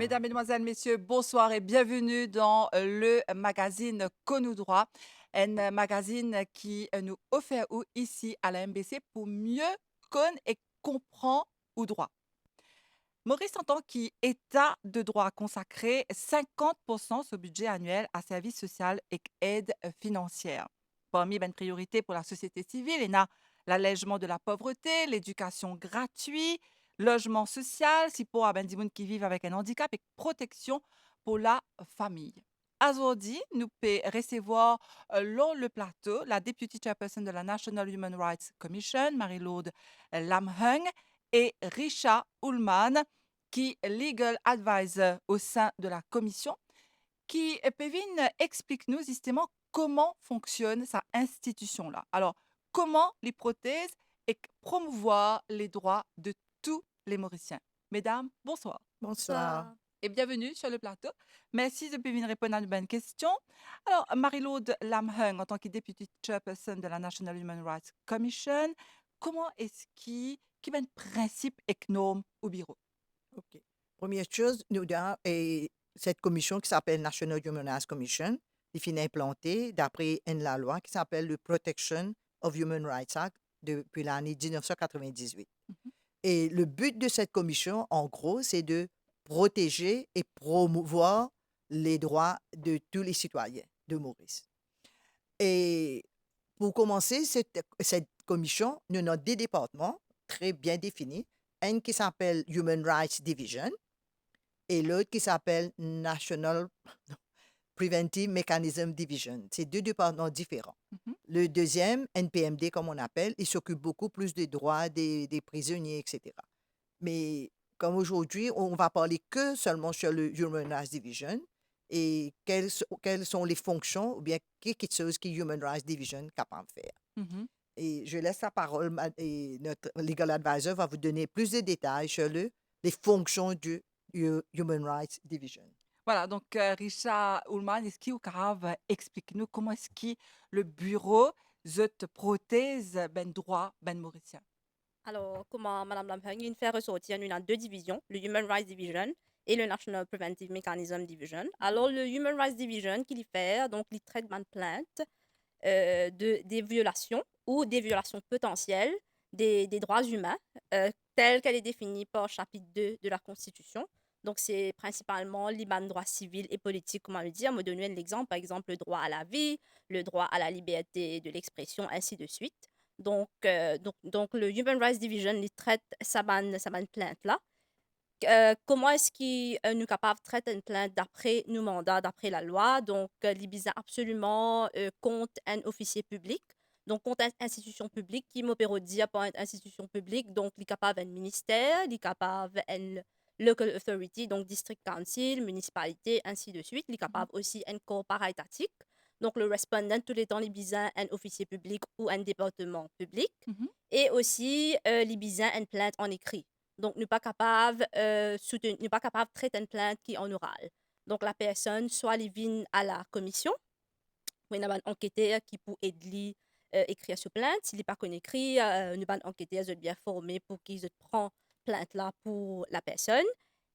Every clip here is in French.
Mesdames, Mesdemoiselles, Messieurs, bonsoir et bienvenue dans le magazine Connu Droit, un magazine qui nous offert ici à la MBC pour mieux connaître et comprendre au droit. Maurice, en tant qu'État de droit, consacré 50% de ce budget annuel à services sociaux et aide financière. Parmi les priorités pour la société civile, il y a l'allègement de la pauvreté, l'éducation gratuite, logement social, si pour des gens qui vivent avec un handicap et protection pour la famille. Aujourd'hui, nous pouvons recevoir dans le plateau la Deputy Chairperson de la National Human Rights Commission, Marie-Laude Lamhung, et Richard Ullman, qui est Legal Advisor au sein de la commission, qui, Pévin, explique-nous justement comment fonctionne cette institution-là. Alors, comment les prothèses et promouvoir les droits de tous les Mauriciens. Mesdames, bonsoir Bonsoir. et bienvenue sur le plateau. Merci de venir répondre à une bonne question. Alors, Marie-Laude Lamhung, en tant que Deputy Chairperson de la National Human Rights Commission, comment est-ce qui est un principe économe au bureau? OK. Première chose, cette commission qui s'appelle National Human Rights Commission, qui finit implantée d'après la loi qui s'appelle le Protection of Human Rights Act depuis l'année 1998. Mhm. Et le but de cette commission, en gros, c'est de protéger et promouvoir les droits de tous les citoyens de Maurice. Et pour commencer, cette commission, nous avons deux départements très bien définis. Un qui s'appelle Human Rights Division et l'autre qui s'appelle National Preventive Mechanism Division. C'est deux départements différents. Mhm. Le deuxième, NPMD comme on appelle, il s'occupe beaucoup plus des droits des prisonniers, etc. Mais comme aujourd'hui, on va parler que seulement sur le Human Rights Division et quelles sont les fonctions ou bien quelque chose que Human Rights Division est capable de faire. Mhm. Et je laisse la parole et notre legal advisor va vous donner plus de détails sur les fonctions du Human Rights Division. Voilà, donc Richard Ullman, est-ce qu'il explique-nous comment est-ce que le bureau te prothèse ben droit ben mauricien? Alors, comment Mme Lamheng vient de faire ressortir, nous avons deux divisions, le Human Rights Division et le National Preventive Mechanism Division. Alors, le Human Rights Division, qui fait, donc, il traite de plaintes des violations ou des violations potentielles des droits humains, telle qu'elle est définie par chapitre 2 de la Constitution. Donc, c'est principalement les droits civils et politiques, comment le dire. Me donner l'exemple, par exemple, le droit à la vie, le droit à la liberté de l'expression, ainsi de suite. Donc, le Human Rights Division, il traite sa plainte-là. Comment est-ce qu'il nous capable de traiter une plainte d'après nos mandats, d'après la loi? Donc, l'IBISA absolument compte un officier public. Donc, compte une institution publique qui m'opère dire par une institution publique. Donc, il est capable un ministère, il est capable un local authority, donc district council, municipalité, ainsi de suite. Il est Mhm. capable aussi un corps paraétatique. Donc, le respondent, tous les temps, l'IBISA, un officier public ou un département public. Mhm. Et aussi, l'IBISA, une plainte en écrit. Donc, nous pas capable nous pas capable de traiter une plainte qui est en oral. Donc, la personne, soit elle vient à la commission, où il y a un enquêteur qui peut aider écrire sur plainte. S'il n'est pas qu'on écrit, nous avons un enquêteur bien formé pour qu'il prend plainte là pour la personne.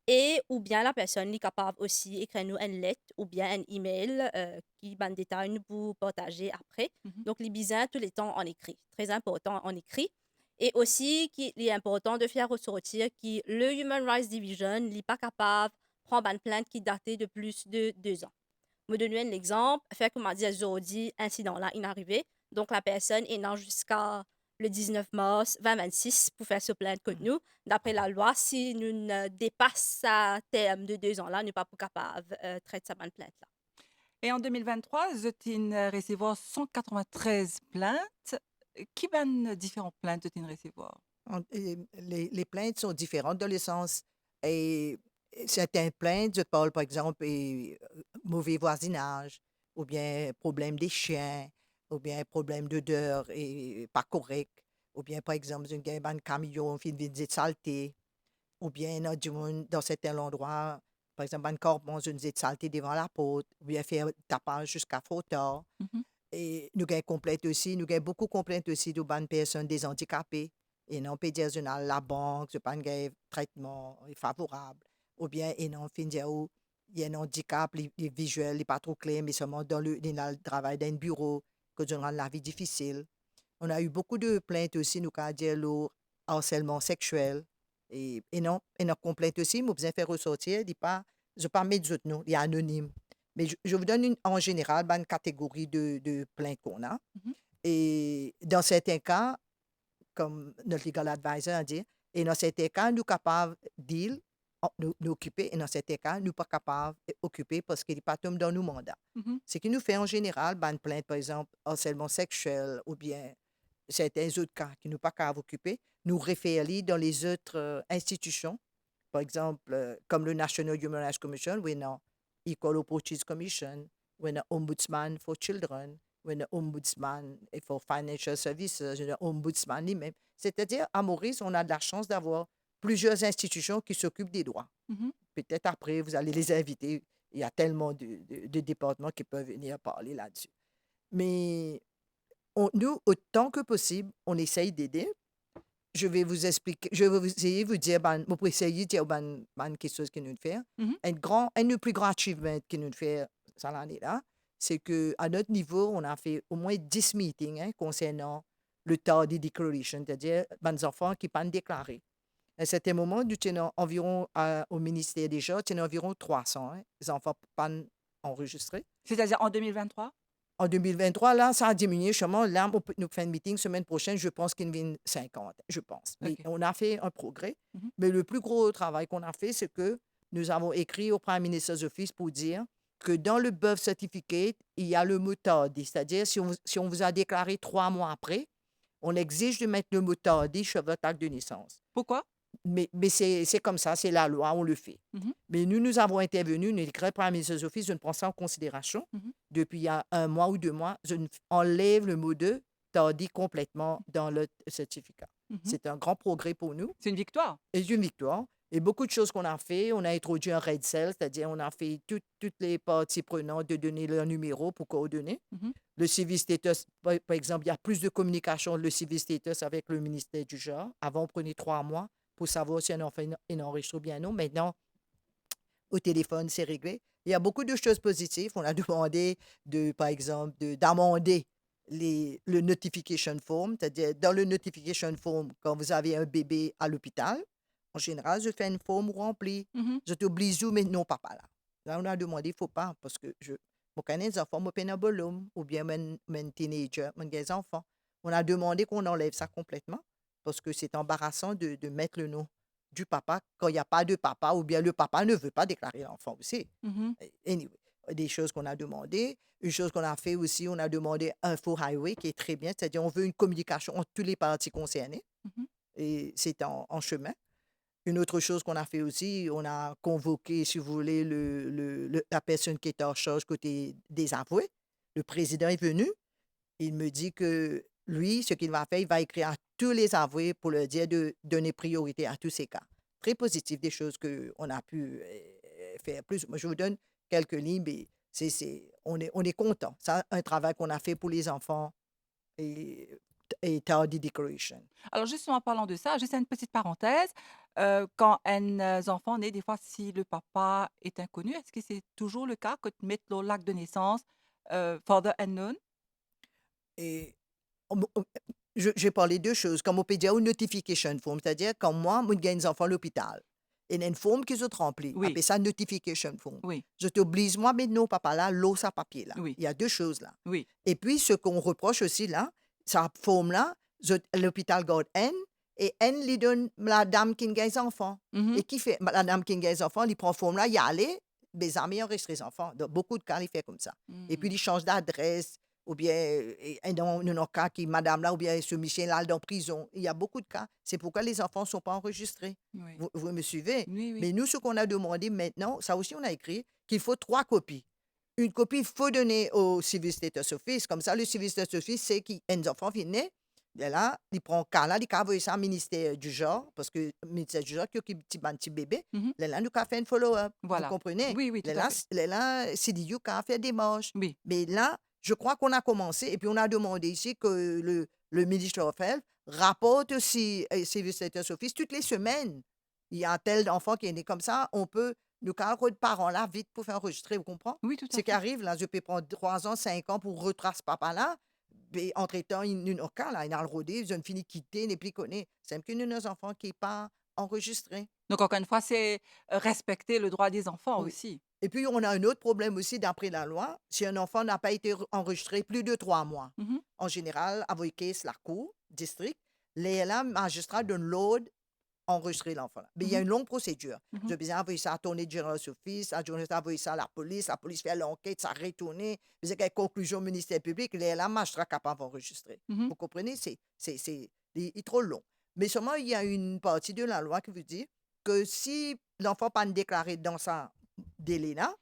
Et ou bien la personne est capable aussi écrire nous une lettre ou bien un email qui va détail nous pour partager après. Mhm. Donc, les besoins tous les temps en écrit. Très important en écrit. Et aussi, qu'il est important de faire ressortir que le Human Rights Division n'est pas capable de prendre une plainte qui datait de plus de 2 ans. Me donner un exemple, fait comme on dit aujourd'hui, incident là, il est arrivé. Donc, la personne est là jusqu'à le 19 mars 2026 pour faire ce plainte contre Mhm. nous. D'après la loi, si nous ne dépassons ce terme de 2 ans là, nous ne sommes pas capables de traiter sa plainte là. Et en 2023, vous avez recevoir 193 plaintes. Qui ben différentes plaintes vous avez recevoir? Les plaintes sont différentes dans le sens, et certaines plaintes, je parle par exemple, mauvais voisinage, ou bien problème des chiens, ou bien problème d'odeur et pas correct, ou bien par exemple, un camion qui vient de saleté, ou bien dans certains endroits, par exemple, un cordon une saleté devant la porte, ou bien faire tapage jusqu'à fauteuil. Mhm. Et nous avons complète aussi, nous avons beaucoup de complaintes aussi de bonnes personnes des handicapés. Et non, peut dire que la banque, ce pas un traitement favorable. ou bien et non, fin dire, où il y a un handicap, les visuels, n'est pas trop clair, mais seulement dans dans le travail d'un bureau, que je rend la vie difficile. On a eu beaucoup de plaintes aussi, nous, quand dire le harcèlement sexuel. Et non, complaintes aussi, mais besoin faire ressortir, dit pas, je ne pas mettre d'autres noms, il y a anonyme. Mais je vous donne en général ben, une catégorie de plaintes qu'on a. Mhm. Et dans certains cas, comme notre legal advisor a dit, et dans certains cas, nous sommes capables nous occuper, et dans certains cas, nous ne sommes pas capables d'occuper parce qu'il n'est pas tombé dans nos mandats. Mhm. Ce qui nous fait en général, ben, une plainte, par exemple, harcèlement sexuel ou bien certains autres cas qui nous pas capables d'occuper, nous référer dans les autres institutions, par exemple, comme le National Human Rights Commission, où il y a Equal Opportunities Commission, où il y a Ombudsman for Children, où il y a Ombudsman for Financial Services, il y a Ombudsman lui-même. C'est-à-dire, à Maurice, on a de la chance d'avoir plusieurs institutions qui s'occupent des droits. Mhm. Peut-être après, vous allez les inviter. Il y a tellement de départements qui peuvent venir parler là-dessus. Mais nous, autant que possible, on essaye d'aider. Je vais vous expliquer, je vais vous essayer de vous dire, pour essayer de dire quelque chose qui nous fait. Mhm. Un des plus grands achievements qui nous fait ça l'année-là, c'est qu'à notre niveau, on a fait au moins 10 meetings concernant le tardy declaration, c'est-à-dire les enfants qui ne pas déclarés. À certain moment, nous tenons environ, au ministère déjà, nous tenons environ 300 les enfants pas enregistrés. C'est-à-dire en 2023? En 2023, là, ça a diminué. Justement, là, nous faisons un meeting semaine prochaine. Je pense qu'il y en a 50, je pense. Mais OK. on a fait un progrès. Mhm. Mais le plus gros travail qu'on a fait, c'est que nous avons écrit au Prime Minister's Office pour dire que dans le birth certificate, il y a le mot tardy. C'est-à-dire, si on vous a déclaré 3 mois après, on exige de mettre le mot tardy sur votre acte de naissance. Pourquoi? Mais c'est comme ça, c'est la loi, on le fait. Mhm. Mais nous avons intervenu, nous, le Prime Minister's Office, je ne prends ça en considération. Mhm. Depuis il y a 1 mois ou 2 mois, je enlève le mot de tardy complètement dans le certificat. Mhm. C'est un grand progrès pour nous C'est une victoire. et une victoire. Et beaucoup de choses qu'on a fait, on a introduit un red cell, c'est-à-dire on a fait toutes les parties prenantes de donner leur numéro pour coordonner. Mhm. Le civil status, par exemple, il y a plus de communication, le civil status avec le ministère du genre. Avant, on prenait 3 mois pour savoir si un enfant est enregistré ou bien non. Maintenant, au téléphone, c'est réglé. Il y a beaucoup de choses positives. On a demandé, par exemple, d'amender le notification form, c'est-à-dire dans le notification form, quand vous avez un bébé à l'hôpital, en général, je fais une forme remplie. Mhm. Je t'oblige, mais non, papa là. Là, on a demandé, il ne faut pas, parce que je connais les enfants, je peine un volume, ou bien mon teenager, mes enfants. On a demandé qu'on enlève ça complètement, parce que c'est embarrassant de mettre le nom du papa quand il n'y a pas de papa, ou bien le papa ne veut pas déclarer l'enfant aussi. Mhm. Anyway, des choses qu'on a demandées. Une chose qu'on a fait aussi, on a demandé un faux highway qui est très bien, c'est-à-dire on veut une communication entre toutes les parties concernées, Mhm. et c'est en chemin. Une autre chose qu'on a fait aussi, on a convoqué, si vous voulez, la personne qui est en charge côté des avoués. Le président est venu. Il me dit que lui, ce qu'il va faire, il va écrire à tous les avoués pour leur dire de donner priorité à tous ces cas. Très positif, des choses qu'on a pu faire plus. Moi, je vous donne quelques lignes, mais on est content. C'est un travail qu'on a fait pour les enfants et tardy declaration. Alors justement, en parlant de ça, juste une petite parenthèse. Quand un enfant naît, des fois, si le papa est inconnu, est-ce que c'est toujours le cas que tu mettes le l'acte de naissance father unknown? Et j'ai parlé de deux choses, comme on peut dire une notification form, c'est-à-dire quand moi, je gagne des enfants à l'hôpital, il y a une forme qu'ils ont remplie, Oui, appelle ça notification form. oui, Je t'oblige, moi, mais non, papa, là, l'eau, ça papier, là. oui, Il y a deux choses, là. oui. Et puis, ce qu'on reproche aussi, là, sa forme-là, l'hôpital garde N, et N lui donne la dame qui gagne des enfants. Mhm. Et qui fait, la dame qui gagne des enfants, il prend forme-là, il y allait, mes amis enregistrent les enfants. Dans beaucoup de cas, il fait comme ça. Et puis, Mm. il change d'adresse, ou bien, dans un cas qui, madame là, ou bien ce Michel là, dans prison. Il y a beaucoup de cas. C'est pourquoi les enfants ne sont pas enregistrés. Oui, Vous me suivez? oui, oui. Mais nous, ce qu'on a demandé maintenant, ça aussi, on a écrit qu'il faut 3 copies. Une copie, il faut donner au Civil Status Office. Comme ça, le Civil Status Office sait qu'un enfant viennent. Et là, il prend cas là, il a envoyé ça au ministère du genre, parce que le ministère du genre qui occupe un petit bébé. Mhm. Là, nous avons fait un follow-up. Vous Voilà. comprenez? Oui, oui, tout à fait. Là, CDU a fait des marches. Oui. Mais là, je crois qu'on a commencé et puis on a demandé ici que le ministre of Health rapporte aussi Civil Status Office toutes les semaines il y a un tel enfant qui est né comme ça, on peut, nous, quand de parents-là, vite pour faire enregistrer, vous comprenez? Oui, tout Ce à qui fait. arrive, là, je peux prendre 3 ans, 5 ans pour retracer ce papa-là, mais entre-temps, il n'a cas, là, il a le rodé, ils ont fini quitter, n'est plus connu. C'est que nous, nos enfants qui n'est pas enregistré. Donc encore une fois, c'est, respecter le droit des enfants Oui. aussi. Et puis, on a un autre problème aussi, d'après la loi, si un enfant n'a pas été enregistré plus de 3 mois, Mmh. en général, avocat, la cour, district, les là, magistrats donnent l'ordre enregistrer l'enfant là. Mais il y a Mmh. une longue procédure. Mmh. Je besoin envoyer ça à Attorney General's Office, à journaliste envoyer ça à la police fait l'enquête, ça retourné, vous avez conclusion au ministère public, les là, magistrat capable d'enregistrer. Mmh. Vous comprenez? Il est trop long. Mais seulement, il y a une partie de la loi qui vous dit que si l'enfant pas déclaré dans sa délai-là,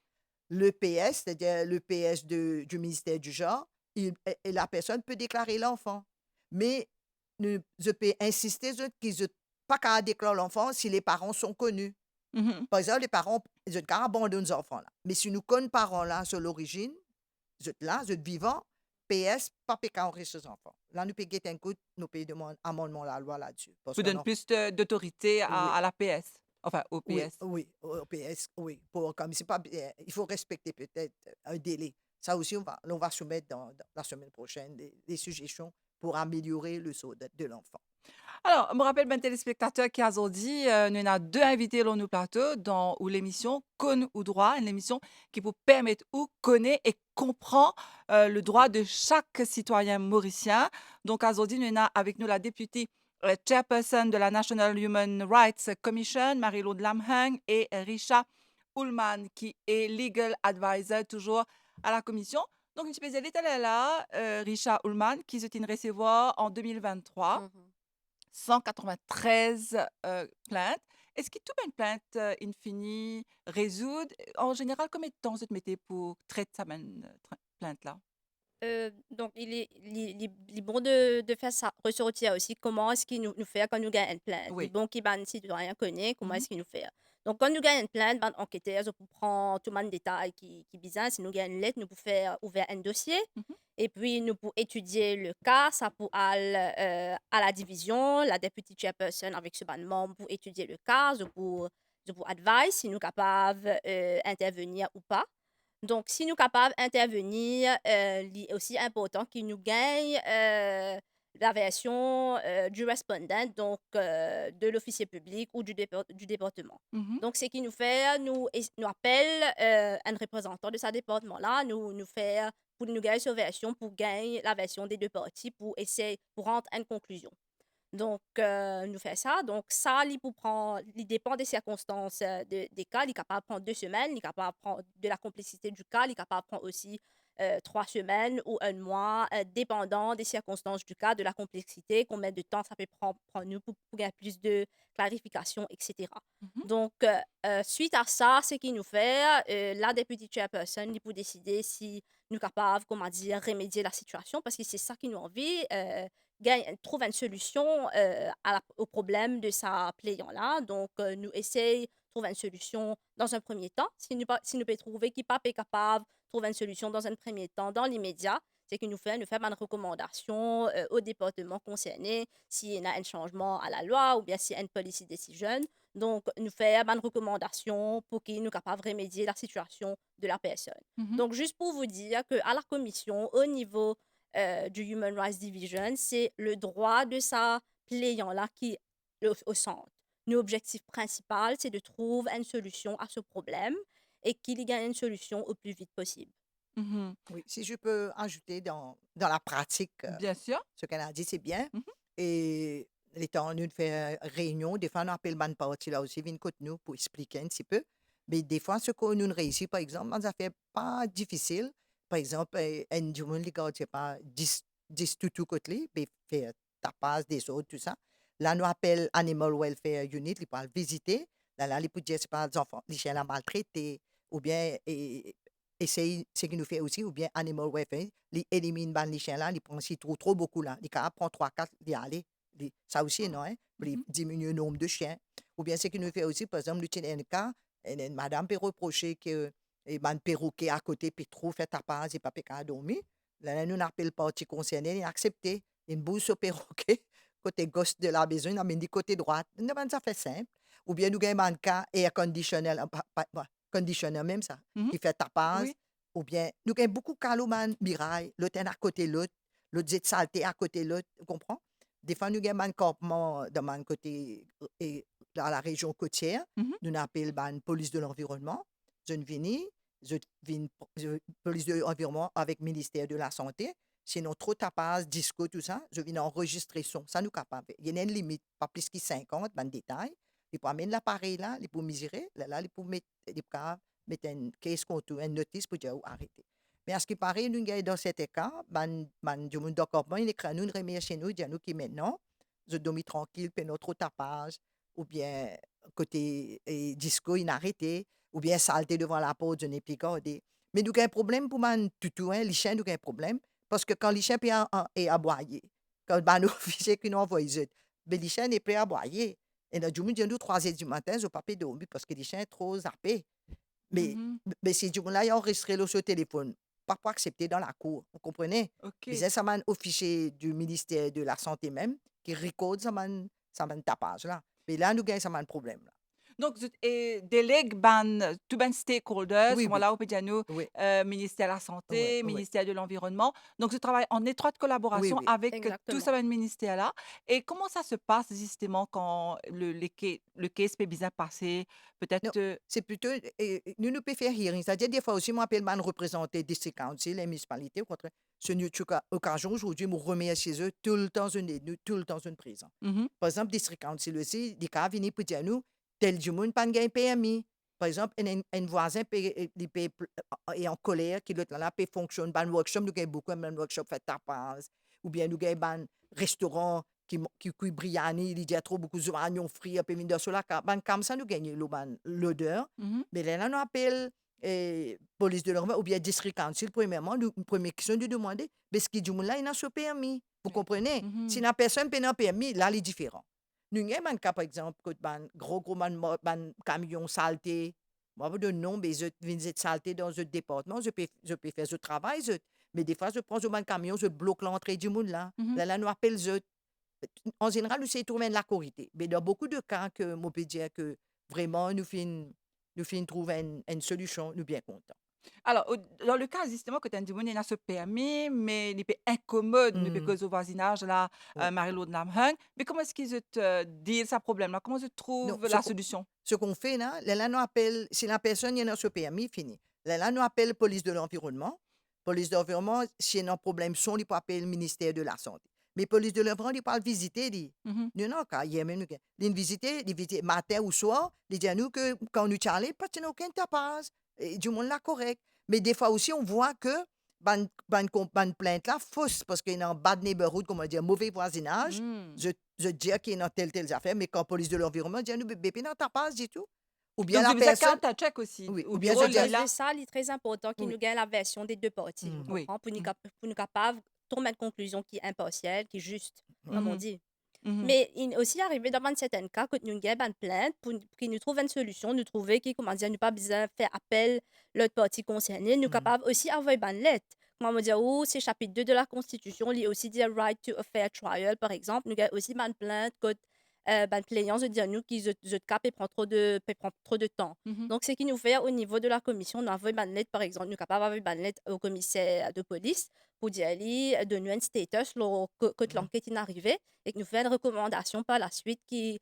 le PS, c'est-à-dire le PS du ministère du genre, et la personne peut déclarer l'enfant. Mais je peux insister qu'ils ne pas qu'à déclarer l'enfant si les parents sont connus. Mmh. Par exemple, les parents, ils ont qu'à abandonner les enfants là. Mais si nous connaissons parents là sur l'origine, ils sont là, ils sont vivants, PS, pas qu'à enregistrer les enfants. Là, nous pouvons un coup, nous pouvons demander amendement à la loi là-dessus. Parce Vous qu'on donne a, plus de d'autorité oui, à la PS, enfin au oui, PS. oui, au PS, oui. Pour, comme c'est pas bien, il faut respecter peut-être un délai. Ça aussi, on va soumettre dans la semaine prochaine des suggestions pour améliorer le saut de l'enfant. Alors, je me rappelle ben téléspectateurs qui a dit, nous avons 2 invités dans nos plateaux dans ou l'émission «Cause ou droit», une émission qui vous permet ou connaît et comprend, le droit de chaque citoyen mauricien. Donc aujourd'hui, nous avons avec nous la députée, chairperson de la National Human Rights Commission, Marie-Laude Lamheng et Risha Ullman qui est legal advisor toujours à la commission. Donc une spécialiste elle est là, Risha Ullman qui se tient recevoir en 2023. Mhm. 193 plaintes. Est-ce que toute une plainte, in fine, résoudre? En général, combien de temps vous mettez pour traiter ça, plainte-là? Donc, il est bon de faire ça, ressortir aussi comment est-ce qu'il nous fait quand nous gagnons une plainte. Il est Oui. bon qu'il ban citoyen connaît comment Mhm, est-ce qu'il nous fait. Donc, quand nous gagnons une plainte, ban enquêteur, on prend tout le détail qui est bizarre. Si nous gagnons une lettre, nous pouvons faire ouvrir un dossier. mhm, Et puis, nous pouvons étudier le cas. Ça pour aller à la division, la deputy chairperson avec ce ban membre pour étudier le cas, pour advice si nous sommes capables d'intervenir ou pas. Donc, si nous sommes capables d'intervenir, il est aussi important qu'il nous gagne la version du respondant, donc de l'officier public ou du département. mhm, Donc, ce qui nous fait, nous appelle un représentant de ce département-là, nous fait pour nous gagner cette version, pour gagner la version des deux parties, pour essayer, pour rendre une conclusion. Donc, nous fait ça. Donc, ça, il dépend des circonstances des cas. Il est capable de prendre 2 semaines, il est capable de prendre de la complexité du cas, il est capable de prendre aussi 3 semaines ou un mois, dépendant des circonstances du cas, de la complexité, combien de temps ça peut prendre nous pour gagner plus de clarification, etc. mhm, Donc, suite à ça, ce qu'il nous fait, la deputy chairperson, il peut décider si nous sommes capables, comment dire, remédier la situation, parce que c'est ça qui nous envie. Trouve une solution au problème de sa plaignant-là. Donc, nous essayons de trouver une solution dans un premier temps. Si nous pouvons trouver qu'il n'est pas capable de trouver une solution dans un premier temps, dans l'immédiat, c'est que nous faisons une recommandation au département concerné s'il y a un changement à la loi ou bien s'il y a une policy decision. Donc, nous faisons une recommandation pour qu'il nous capable de remédier la situation de la personne. mhm, Donc, juste pour vous dire qu'à la commission, au niveau du Human Rights Division, c'est le droit de sa plaignant-là qui est au centre. Notre objectif principal, c'est de trouver une solution à ce problème et qu'il y gagne une solution au plus vite possible. mhm. Oui, si je peux ajouter dans la pratique, Bien sûr. ce qu'elle a dit, c'est bien. Mhm, Et les temps, nous fait réunion, des fois, on appelle man parti là aussi, vient côté nous pour expliquer un petit peu. Mais des fois, ce qu'on nous réussit, par exemple, ça fait pas difficile. Par exemple, un du monde, les gars, c'est pas 10 tout côté, mais fait tapas des autres, tout ça. Là, nous appelle Animal Welfare Unit, ils peuvent visiter. Là, ils peuvent dire, c'est pas des enfants, les chiens là maltraités, ou bien, et c'est ce qui nous fait aussi, ou bien Animal Welfare, ils éliminent les chiens là, ils prennent s'ils trouvent trop beaucoup là, ils prennent 3, 4, ils aller. Ça aussi, non, hein, pour mhm, diminuer le nombre de chiens. Ou bien ce qui nous fait aussi, par exemple, le cas, une madame peut reprocher que un perroquet à côté, puis trop fait tapage et pas qu'à dormir. Là, nous n'appelle pas partie concernée, il a accepté. Une bouse au perroquet, côté gauche de la maison, il a mis du côté droit. Non, ben, ça fait simple. Ou bien nous avons un cas air conditioner, conditioner même ça, Mhm. qui fait tapage. Oui. Ou bien nous avons beaucoup de cas, miraille, l'autre est à côté de l'autre zit saleté à côté de l'autre, tu comprends? Des fois, nous avons un campement dans mon côté, et dans la région côtière, Mhm. nous appelons la police de l'environnement. Je viens, je viens, police de l'environnement avec le ministère de la Santé. Sinon, trop tapage, disco, tout ça, je viens enregistrer son. Ça nous capable. Il y a une limite, pas plus que 50, dans le détail. Il peut amener l'appareil là, il peut mesurer, là, il peut mettre un case contour, une notice pour dire arrêter. Mais à ce qui paraît, nous avons dans cet cas, du monde d'accord, il écrit nous, une remise chez nous, il dit à nous qui maintenant, je dormis tranquille, puis notre tapage, ou bien côté disco, il a arrêté, ou bien saleté devant la porte, je n'ai plus gardé. Mais nous avons un problème pour man tutou, les chiens, nous avons un problème, parce que quand les chiens est aboyé, quand nous officier qui nous envoie les autres, mais les chiens n'est prêt à aboyer. Et là, du monde, nous 3 heures du matin, je ne pas dormir parce que les chiens sont trop zappés. Mais, Mhm. mais si du là, il a enregistré le sur téléphone, pas pour accepter dans la cour, vous comprenez? Mais OK. c'est ça, man, officier du ministère de la Santé même, qui recorde ça, man tapage là. Mais là, nous avons ça, man problème là. Donc zut e délègue ban tous ben stakeholders, Oui, comment oui, là, au Pédiano, oui, ministère de la oui, Santé, oui, ministère de l'Environnement. Donc je travaille en étroite oui, collaboration oui. avec tous Exactement. ces ministères-là. Et comment ça se passe justement quand le case peut bien passer? Non, Peut-être, c'est plutôt, nous, nous pouvons faire hearing. C'est-à-dire, des fois aussi, moi, appelle man représenté district council, les municipalités, au contraire. C'est une occasion aujourd'hui, me remettre chez eux tout le temps, tout le temps, une prison. mmh Par exemple, district council aussi, des cas venir pour dire nous, tel du monde, pas de PMI. Par exemple, un voisin est en colère, qui l'autre là, peut fonctionner, ban workshop, nous avons beaucoup, un workshop fait tapas, ou bien nous avons un restaurant qui briani, il y a trop beaucoup de oignons frits, puis de cela, ban comme ça, nous gagnons l'odeur. mh. Mais là, nous appelle police de l'environnement ou bien district council, premièrement, nous, première question de demander, mais ce qui dit là, il a ce permis. Vous Oui. comprenez? Si Mmh. la personne n'a pas permis, là, il est différent. Nous avons un cas, par exemple, que gros camion saleté. Moi, je donne nom, mais je viens de saleté dans ce département, je peux faire ce travail, mais des fois, je prends un camion, je bloque l'entrée du monde là. Mmh. Là, nous appelle en général, nous essayons de trouver la corité. Mais dans beaucoup de cas, que, on peut dire que vraiment, nous finissons trouver une solution, nous bien contents. Alors, dans le cas justement que tu as dit, il a ce permis, mais il est incommode, nous, Hmm, parce que au voisinage, là, oui. Marie-Laude Lamhung. Mais comment est-ce qu'ils te disent ce problème-là? Comment tu Non, trouves la solution? ce qu'on fait là, nous appelle, si la personne y a ce permis, fini. Là, nous appelle police de l'environnement. Police de l'environnement, si y a un problème, son, il peut appeler le ministère de la Santé. Mais police de l'environnement, il peut visiter, dit. Mhm. Non, non, quand il y a même, il visite matin ou soir, il dit à nous que quand nous parlons, pas de aucun tapage, et du monde là correct. Mais des fois aussi, on voit que ban plainte là fausse parce qu'il y a un bad neighborhood, comment dire, mauvais voisinage. Mm. Je dis qu'il y a telle affaire, mais quand police de l'environnement dit, nous, bébé, non, tapage, du tout. Ou bien Donc, la vous avez personne, un check aussi. oui, Au ou bien bureau, je À dis, cause de là. ça, il est très important qu'il oui, nous gagne la version des deux parties, vous mm, Oui. comprenez? mm, Pour nous capables de trouver une conclusion qui est impartiale, qui est juste, comme on Mhm. dit. Mhm. Mais il est aussi arrivé dans certains cas que nous avons une plainte pour qu'il nous trouve une solution, nous trouver qui, comment dire, nous pas besoin de faire appel l'autre partie concernée, nous mm, capables aussi avoir une lettre. Comment dire, ou c'est chapitre 2 de la Constitution, il y a aussi dit right to a fair trial, par exemple. Nous avons aussi une plainte que plaignant de dire nous qui je cap et prend trop de temps. Mhm. Donc, ce qui nous fait au niveau de la commission, nous avons une lettre, par exemple, nous sommes capables d'avoir une lettre au commissaire de police pour dire de nous un status que mm. l'enquête est arrivée et que nous fait une recommandation par la suite qui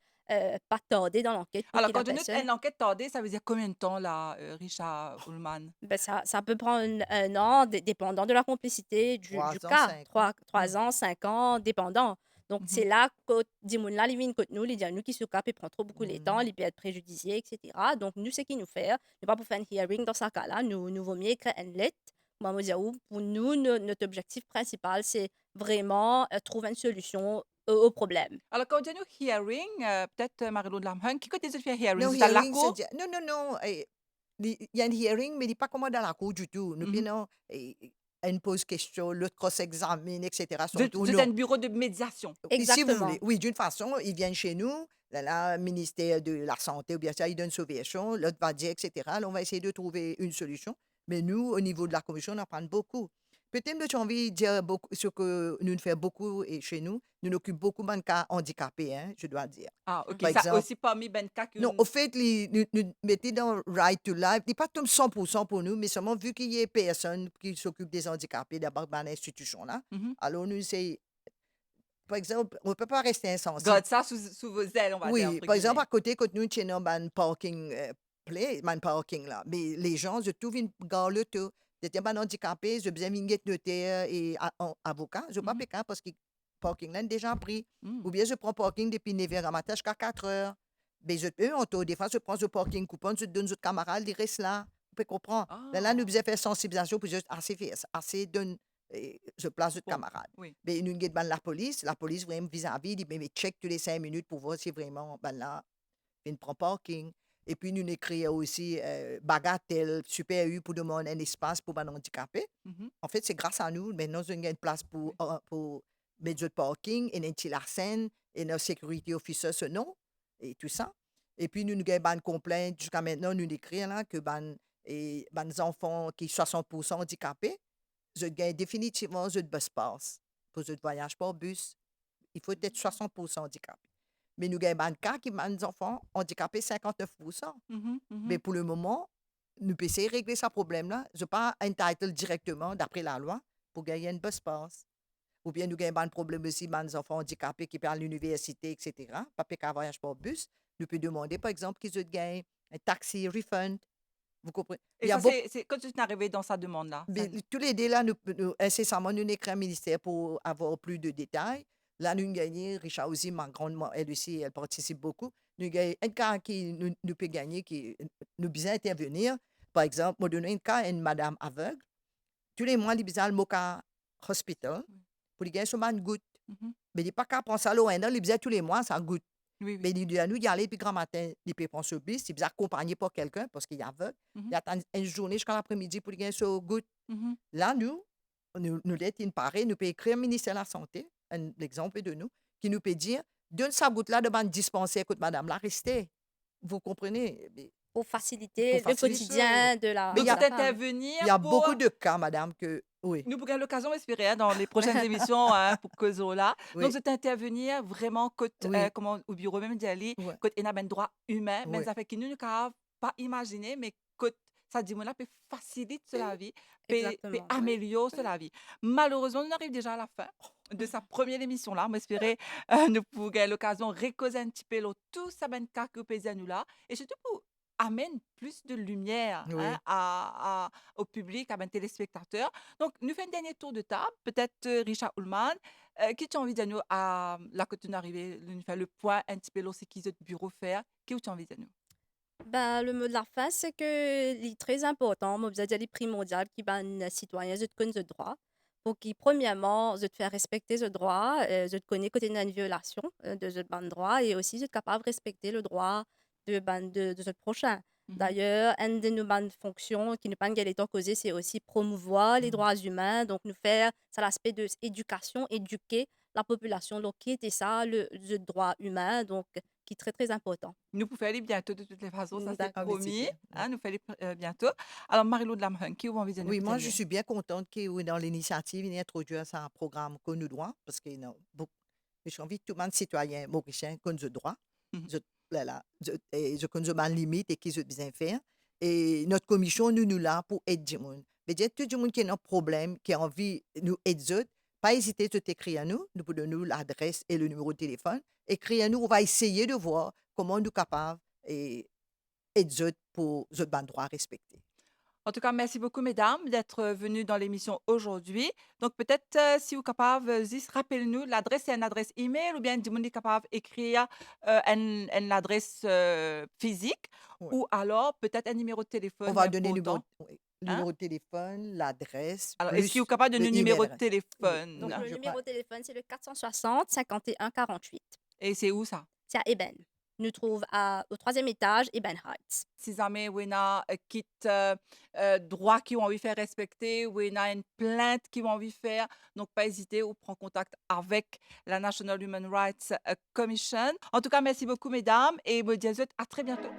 pas tarder dans l'enquête pour Alors, que quand la tu notes personne une enquête tardée, ça veut dire combien de temps, là, Richard Ullman? ben ça peut prendre un an, dépendant de la complicité du 3 ans, cas. 5 ans. Trois ans, 5 ans, dépendant. Donc, c'est Mhm. là que Dimoun-là, les vignes contre nous, les nous qui se capent et prend trop beaucoup de temps, Mm. ils peuvent être préjudiciés, etc. Donc, nous, ce qu'il nous fait, nous pas pour faire un hearing dans ce cas-là, nous vaut mieux écrire une lettre. Moi, je dire, pour nous, notre objectif principal, c'est vraiment trouver une solution au problème. Alors, quand tu as un hearing, peut-être Marie-Laude Lamhung, qui côté tu fais hearing? Non, C'est à la hearing, c'est cour? dire, non, non, non, il y a un hearing, mais il n'est pas comme dans la cour du tout. Nous, puis Mhm. non, une pose question, l'autre cross-examine, etc. Sont tout, Vous êtes non. un bureau de médiation. Si vous Exactement. voulez, oui, d'une façon, ils viennent chez nous, là, ministère de la Santé, ou bien ça, ils donnent une solution, l'autre va dire, etc. Là, on va essayer de trouver une solution. Mais nous, au niveau de la commission, on en parle beaucoup. Peut-être que tu as envie de dire beaucoup, ce que nous faisons beaucoup et chez nous, nous occupons beaucoup de cas handicapés, hein, je dois dire. Ah, OK. Par Ça exemple, aussi parmi ben cas que non, au fait, nous mettons dans Right to Life, il n'est pas comme 100% pour nous, mais seulement vu qu'il y a personne qui s'occupe des handicapés d'abord dans l'institution là, mmh alors nous, c'est, par exemple, on ne peut pas rester insensible. garde ça sous vos ailes, on va dire, Oui, entre par exemple, guillemets. à côté, quand nous sommes dans un parking, man parking là, mais les gens, je trouve une gare l'auto. J'étais pas handicapé, je besoin d'une notaire et avocat. Je ne pas Mmh payer parce que parking là est déjà pris. mh. Ou bien je prends parking depuis 9h à matin jusqu'à 4h. Mais eux, des fois, je prends ce parking coupon, je donne aux camarades, ils restent là. Vous pouvez comprendre. Là, nous Ah! devons faire sensibilisation pour juste assez faire, assez donne, je place de Pour camarades. oui. Mais nous avons la police vraiment vis-à-vis, dit, mais check tous les 5 minutes pour voir si vraiment, ben là, il prend parking. Et puis, nous écrivons aussi bagatelle, super U pour demander un espace pour les handicapés. Mmh En fait, c'est grâce à nous. Maintenant, nous avons une place oui. pour mettre de parking et une Larsen et notre sécurité officer ce nom et tout ça. Et puis, nous avons une complainte jusqu'à maintenant, nous écrivons là que les enfants qui sont 60% handicapés, je gagne définitivement je bus pass pour je voyage par bus. Il faut être 60% handicapé. Mais nous avons un cas qui ont des enfants handicapés 59%. Mmh Mais mh. pour le moment, nous pouvons essayer de régler ce problème-là. Je ne suis pas entitled directement, d'après la loi, pour gagner une bus pass. Ou bien nous avons un problème aussi, des enfants handicapés qui parlent à l'université, etc. Pas qu'un voyage par bus. Nous pouvons demander, par exemple, qu'ils gagnent un taxi refund. Vous comprenez? Et Il y a ça, beaucoup. c'est quand tu es arrivé dans sa demande-là? Ça Mais tous les délais, là, incessamment, nous écrivons au ministère pour avoir plus de détails. Là, nous avons gagné, Richard aussi, ma grande, elle aussi, elle participe beaucoup. Nous avons gagné un cas qui nous peut gagner, qui nous besoin intervenir. Par exemple, moi, donner un cas à une madame aveugle. Tous les mois, elle besoin le Moka Hospital oui. pour gagner seulement une goutte. Mmh Mais il n'est pas qu'à prendre ça loin, il besoin tous les mois, ça goutte. Oui, Mais oui. il dit à nous, y aller, puis grand matin, il peut prendre ce bus, il besoin accompagné par quelqu'un parce qu'il est aveugle. Mmh Il attend une journée jusqu'à l'après-midi pour gagner ce goutte. mh. Là, nous l'êtes une pareille, nous pouvons écrire au ministère de la Santé, un exemple de nous, qui nous peut dire, donne sa goutte-là devant le dispensaire, écoute, madame, là, restez. Vous comprenez? Mais Pour pour faciliter le Bien faciliter. sûr. quotidien de Mais la, il Donc y de a, la c'est femme. intervenir il y a pour beaucoup de cas, madame, que, oui, nous pourrions l'occasion d'espérer, hein, dans les prochaines émissions, hein, pour Causola. Donc oui, c'est intervenir vraiment côté, oui, comment au bureau même d'y aller, oui, côté ena ben droit humain, ben oui. ça fait qu'il ne capable pas imaginer, mais côté ça dit moi peut faciliter la vie, peut Exactement. Oui. améliorer Oui. la vie. Malheureusement, on arrive déjà à la fin de sa première émission là. On espérait nous pourrions l'occasion de recauser un petit peu là, tout ça ben cas que vous nous là et surtout pour amène plus de lumière hein, Oui. au public, à ben téléspectateurs. Donc, nous faisons un dernier tour de table. Peut-être Richard Ullmann, qui tu as envie de nous, à la côté d'arriver, nous faire le point un petit peu là, c'est qui notre bureau faire, qui tu as envie de nous? Ben, le mot de la fin, c'est que c'est très important, moi, je primordial qui ben citoyen, je te connais ce droit. Pour qui, premièrement, je te faire respecter ce droit, je te connais côté d'une violation de ce ban droit et aussi je suis capable de respecter le droit de ce prochain. Mhm, D'ailleurs, une de nos bonnes fonctions qui nous pas étant causée, c'est aussi promouvoir les Mhm. droits humains, donc nous faire, ça l'aspect de éducation, éduquer la population, donc qui était ça, le droit humain, donc qui est très très important. Nous pouvons aller bientôt de toutes les façons, ça c'est Ah D'accord. oui, c'est promis. bien. Oui. Hein, nous faisons bientôt. Alors, Marie-Lou de Lamhun, qui vous envie de nous Oui, peut moi, je nous? suis bien contente que oui, dans l'initiative, il ait introduit un programme qu'on nous doit, parce que non, j'ai envie que tout le monde citoyen mauricien qu'on nous droit. Mhm. Je, là, je connais ma limite et qui je bien faire. Et notre commission, nous là pour aider le monde. Mais dire tout le monde qui a un problème, qui a envie de nous aider, pas hésiter à t'écrire à nous, nous pouvons nous l'adresse et le numéro de téléphone. Écrire à nous, on va essayer de voir comment nous sommes capables et aider pour ce ban droit respecté. En tout cas, merci beaucoup, mesdames, d'être venues dans l'émission aujourd'hui. Donc, peut-être, si vous êtes capable, juste rappelez-nous l'adresse, c'est une adresse email ou bien du monde est capable d'écrire une adresse physique Ouais. ou alors peut-être un numéro de On téléphone, va bien donner important. le Hein? numéur de téléphone, l'adresse, Alors, est-ce que vous êtes plus capable de le donner le email numéro de adresse. Oui, Donc, téléphone? oui, le je crois. numéro de téléphone, c'est le 460 51 48. Et c'est où ça? C'est à Eben. Nous trouve au troisième étage, Eben Heights. Si jamais vous avez kit droit qui ont envie de faire respecter, ou il y a une plainte qui ont envie de faire, donc pas hésiter ou prendre contact avec la National Human Rights Commission. En tout cas, merci beaucoup, mesdames, et me dis à très bientôt.